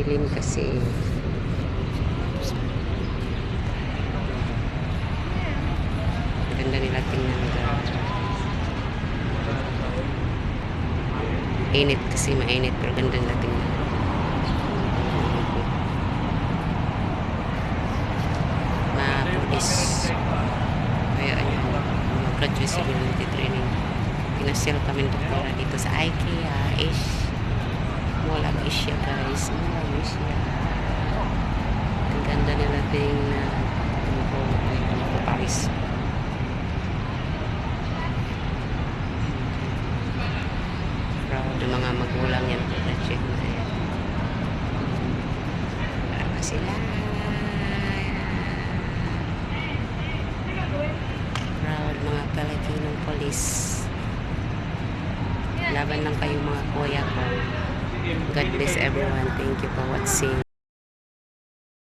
madilim kasi. Ganda nila tingnan, guys. Init kasi, mainit, pero ganda nila tingnan. Mapulis. Kaya ayun, graduate civility training. Pinasel kami doktora dito sa IKEA, Mall of Asia, guys. Mall of Asia. Ang ganda nila tingnan. Ito Paris. Proud ng mga magulang yan. Check na yan. Para sila. Proud mga Filipino police. Laban lang kayo mga kuya ko. God bless everyone. Thank you for watching.